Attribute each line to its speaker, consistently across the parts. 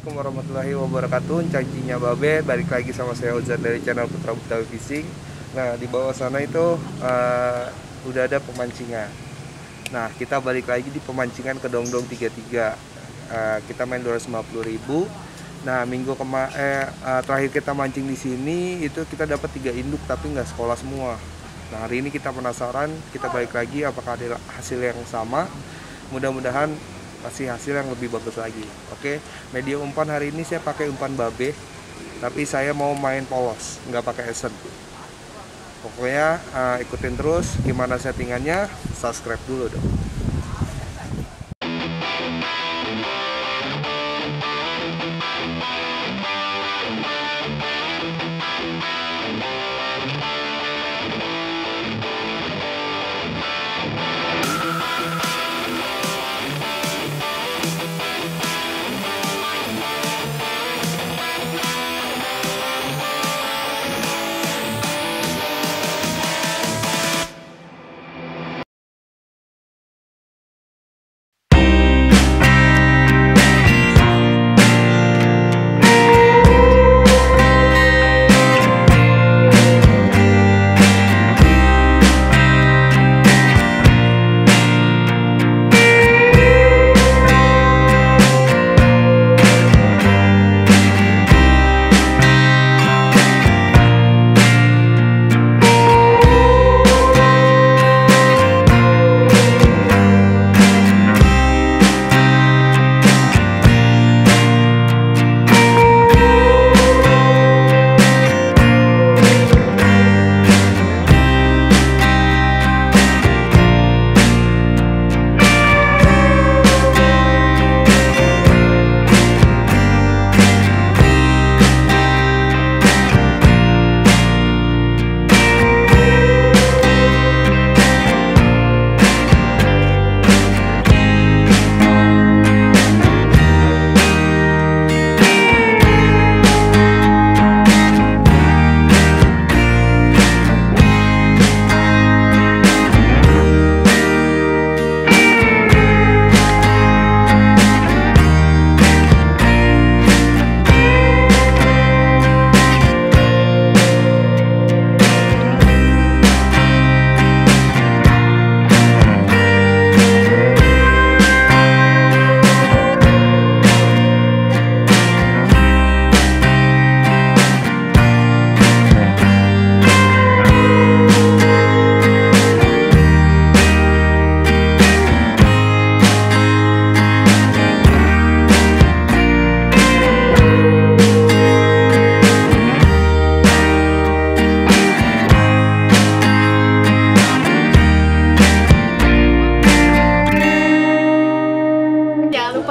Speaker 1: Assalamualaikum warahmatullahi wabarakatuh. Cancinya Babe, balik lagi sama saya Ozan dari channel Putra Betawi Fishing. Nah, di bawah sana itu udah ada pemancingan. Nah, kita balik lagi di pemancingan Kedongdong 33. Kita main 250.000. Nah, terakhir kita mancing di sini itu kita dapat 3 induk tapi nggak sekolah semua. Nah, hari ini kita penasaran, kita balik lagi apakah ada hasil yang sama. Mudah-mudahan masih hasil yang lebih bagus lagi. Oke, media umpan hari ini saya pakai umpan Babe, tapi saya mau main polos, nggak pakai esen. Pokoknya ikutin terus gimana settingannya, subscribe dulu dong.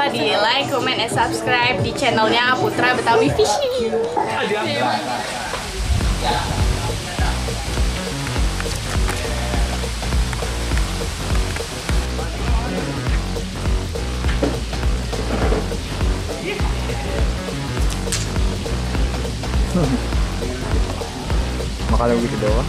Speaker 2: Di like, comment, and subscribe di channelnya Putra Betawi Fishing.
Speaker 3: Makan gitu doang.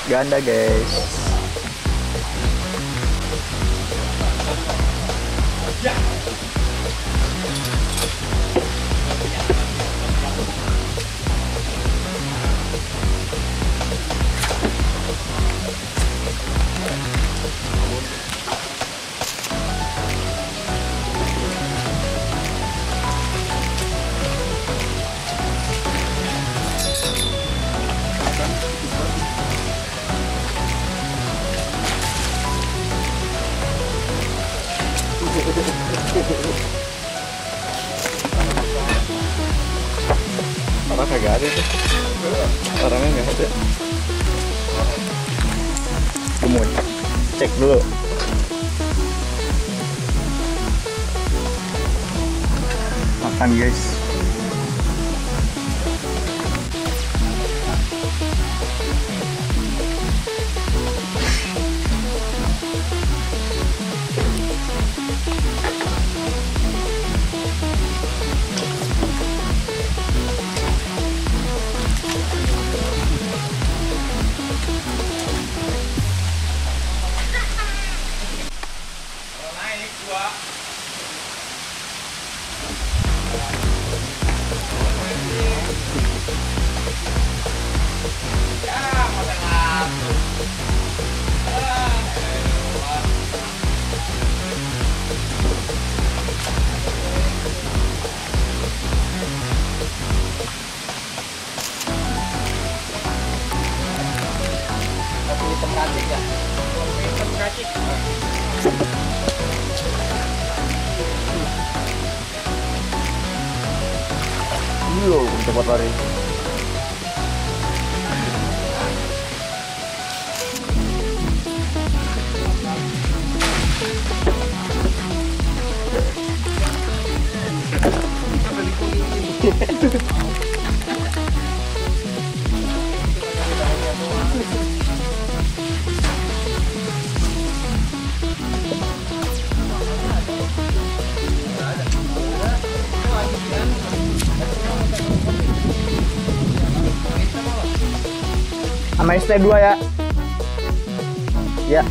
Speaker 3: Ganda guys. Orang kagak ada tuh. Orangnya nggak ada. Gue mau cek dulu. Makan guys. Yo, cepat lari. Sama ST2 ya. Ya.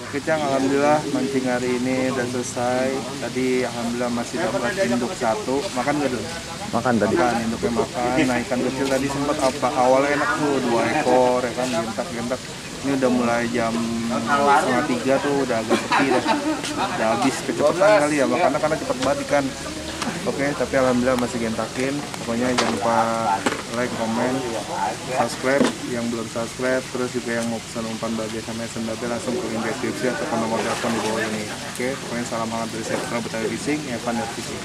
Speaker 1: Oke Cang, alhamdulillah mancing hari ini udah selesai. Tadi alhamdulillah masih dapat induk satu. Makan gak dulu?
Speaker 3: Makan tadi.
Speaker 1: Makan, induknya makan. Nah ikan kecil tadi sempat apa awalnya enak tuh 2 ekor ya kan, gentak-gentak. Ini udah mulai jam 2:30 tuh udah agak sepi dah. Udah habis kecepatan kali ya, makanya karena cepet banget ikan. Oke, tapi alhamdulillah masih gentakin. Pokoknya jangan lupa like, komen, subscribe yang belum subscribe, terus juga yang mau pesan umpan babe sama esen babe langsung ke link deskripsi atau nomor telepon di bawah ini. Oke, pokoknya salam hangat dari saya Betawi Fishing, Evan Fishing.